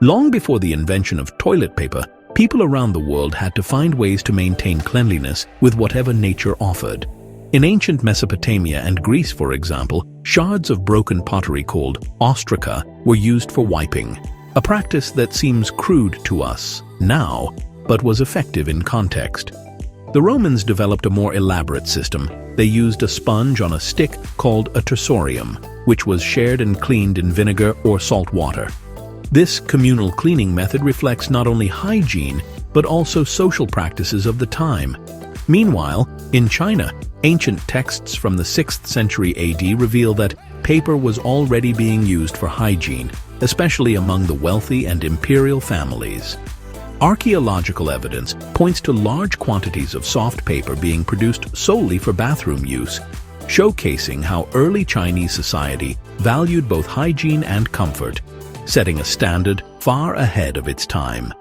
Long before the invention of toilet paper, people around the world had to find ways to maintain cleanliness with whatever nature offered. In ancient Mesopotamia and Greece, for example, shards of broken pottery called ostraca were used for wiping, a practice that seems crude to us now, but was effective in context. The Romans developed a more elaborate system. They used a sponge on a stick called a tersorium, which was shared and cleaned in vinegar or salt water. This communal cleaning method reflects not only hygiene, but also social practices of the time. Meanwhile, in China, ancient texts from the 6th century AD reveal that paper was already being used for hygiene, especially among the wealthy and imperial families. Archaeological evidence points to large quantities of soft paper being produced solely for bathroom use, showcasing how early Chinese society valued both hygiene and comfort, setting a standard far ahead of its time.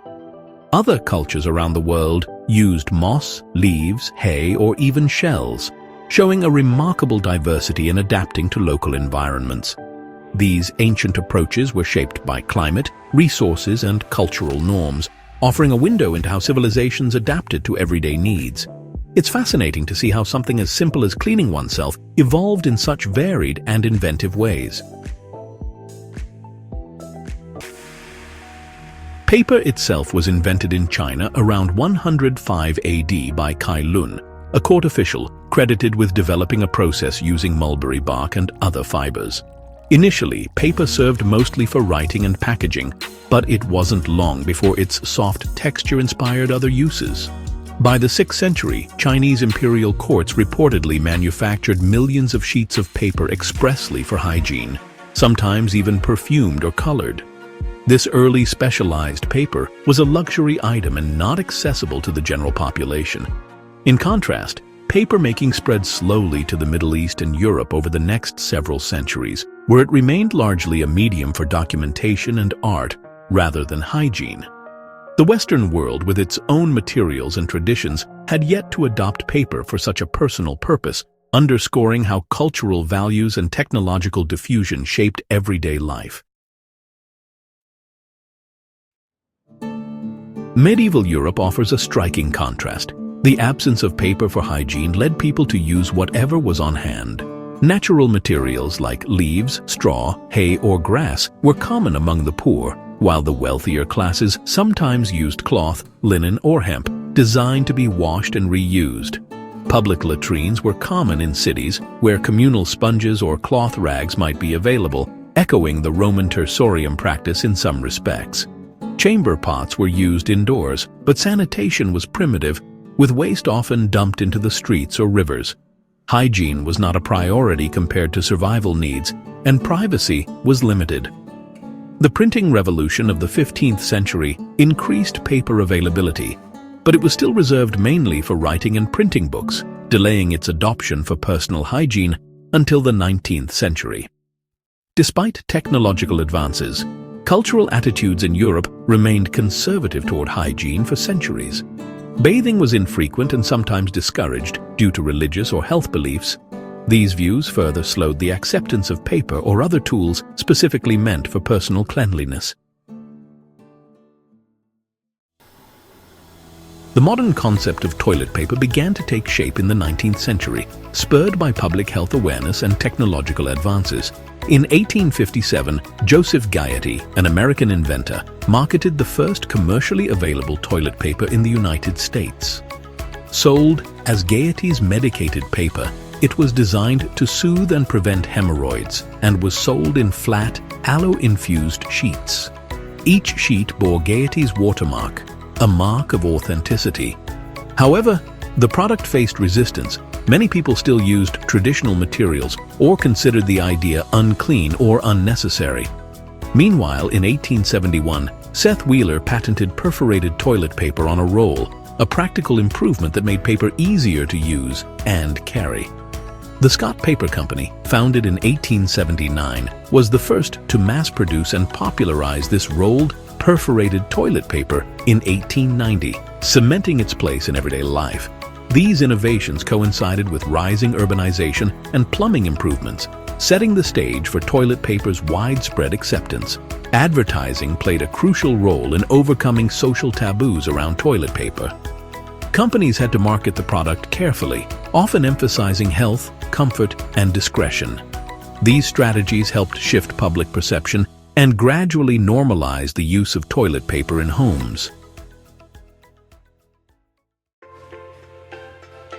Other cultures around the world used moss, leaves, hay, or even shells, showing a remarkable diversity in adapting to local environments. These ancient approaches were shaped by climate, resources, and cultural norms, offering a window into how civilizations adapted to everyday needs. It's fascinating to see how something as simple as cleaning oneself evolved in such varied and inventive ways. Paper itself was invented in China around 105 AD by Kai Lun, a court official credited with developing a process using mulberry bark and other fibers. Initially, paper served mostly for writing and packaging, but it wasn't long before its soft texture inspired other uses. By the 6th century, Chinese imperial courts reportedly manufactured millions of sheets of paper expressly for hygiene, sometimes even perfumed or colored. This early specialized paper was a luxury item and not accessible to the general population. In contrast, paper making spread slowly to the Middle East and Europe over the next several centuries, where it remained largely a medium for documentation and art rather than hygiene. The Western world, with its own materials and traditions, had yet to adopt paper for such a personal purpose, underscoring how cultural values and technological diffusion shaped everyday life. Medieval Europe offers a striking contrast. The absence of paper for hygiene led people to use whatever was on hand. Natural materials like leaves, straw, hay, or grass were common among the poor, while the wealthier classes sometimes used cloth, linen, or hemp, designed to be washed and reused. Public latrines were common in cities, where communal sponges or cloth rags might be available, echoing the Roman tersorium practice in some respects. Chamber pots were used indoors, but sanitation was primitive, with waste often dumped into the streets or rivers. Hygiene was not a priority compared to survival needs, and privacy was limited. The printing revolution of the 15th century increased paper availability, but it was still reserved mainly for writing and printing books, delaying its adoption for personal hygiene until the 19th century. Despite technological advances, cultural attitudes in Europe remained conservative toward hygiene for centuries. Bathing was infrequent and sometimes discouraged due to religious or health beliefs. These views further slowed the acceptance of paper or other tools specifically meant for personal cleanliness. The modern concept of toilet paper began to take shape in the 19th century, spurred by public health awareness and technological advances. In 1857, Joseph Gayetty, an American inventor, marketed the first commercially available toilet paper in the United States. Sold as Gayetty's medicated paper, it was designed to soothe and prevent hemorrhoids and was sold in flat, aloe-infused sheets. Each sheet bore Gayetty's watermark, a mark of authenticity. However, the product faced resistance. Many people still used traditional materials or considered the idea unclean or unnecessary. Meanwhile, in 1871, Seth Wheeler patented perforated toilet paper on a roll, a practical improvement that made paper easier to use and carry. The Scott Paper Company, founded in 1879, was the first to mass-produce and popularize this rolled, perforated toilet paper in 1890, cementing its place in everyday life. These innovations coincided with rising urbanization and plumbing improvements, setting the stage for toilet paper's widespread acceptance. Advertising played a crucial role in overcoming social taboos around toilet paper. Companies had to market the product carefully, often emphasizing health, comfort, and discretion. These strategies helped shift public perception and gradually normalize the use of toilet paper in homes.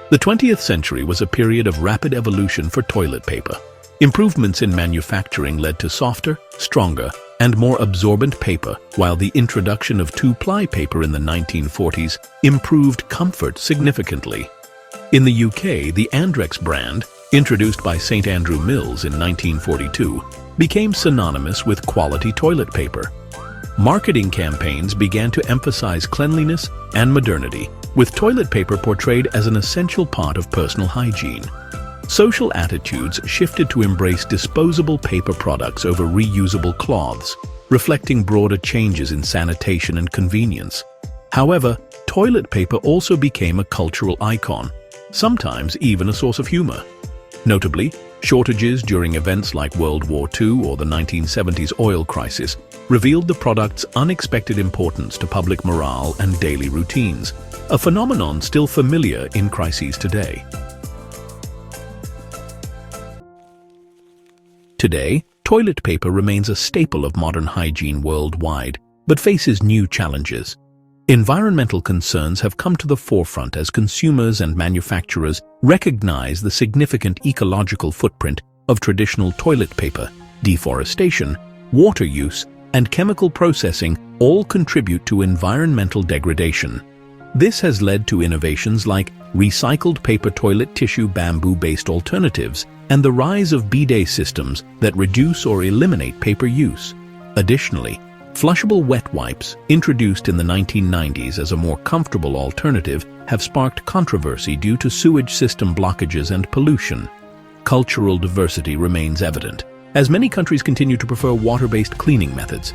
The 20th century was a period of rapid evolution for toilet paper. Improvements in manufacturing led to softer, stronger, and more absorbent paper, while the introduction of two-ply paper in the 1940s improved comfort significantly. In the UK, the Andrex brand, introduced by St. Andrew Mills in 1942, became synonymous with quality toilet paper. Marketing campaigns began to emphasize cleanliness and modernity, with toilet paper portrayed as an essential part of personal hygiene. Social attitudes shifted to embrace disposable paper products over reusable cloths, reflecting broader changes in sanitation and convenience. However, toilet paper also became a cultural icon, sometimes even a source of humor. Notably, shortages during events like World War II or the 1970s oil crisis revealed the product's unexpected importance to public morale and daily routines, a phenomenon still familiar in crises today. Today, toilet paper remains a staple of modern hygiene worldwide, but faces new challenges. Environmental concerns have come to the forefront as consumers and manufacturers recognize the significant ecological footprint of traditional toilet paper. Deforestation, water use, and chemical processing all contribute to environmental degradation. This has led to innovations like recycled paper toilet tissue bamboo-based alternatives and the rise of bidet systems that reduce or eliminate paper use. Additionally, flushable wet wipes, introduced in the 1990s as a more comfortable alternative, have sparked controversy due to sewage system blockages and pollution. Cultural diversity remains evident, as many countries continue to prefer water-based cleaning methods.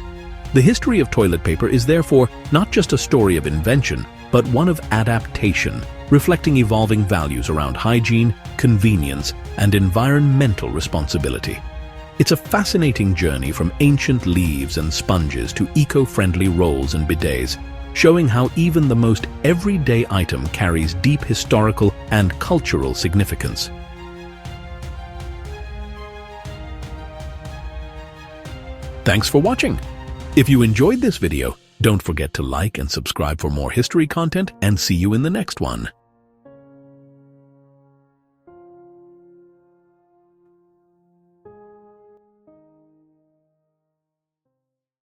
The history of toilet paper is therefore not just a story of invention, but one of adaptation, reflecting evolving values around hygiene, convenience, and environmental responsibility. It's a fascinating journey from ancient leaves and sponges to eco-friendly rolls and bidets, showing how even the most everyday item carries deep historical and cultural significance. Thanks for watching. If you enjoyed this video, don't forget to like and subscribe for more history content, and see you in the next one.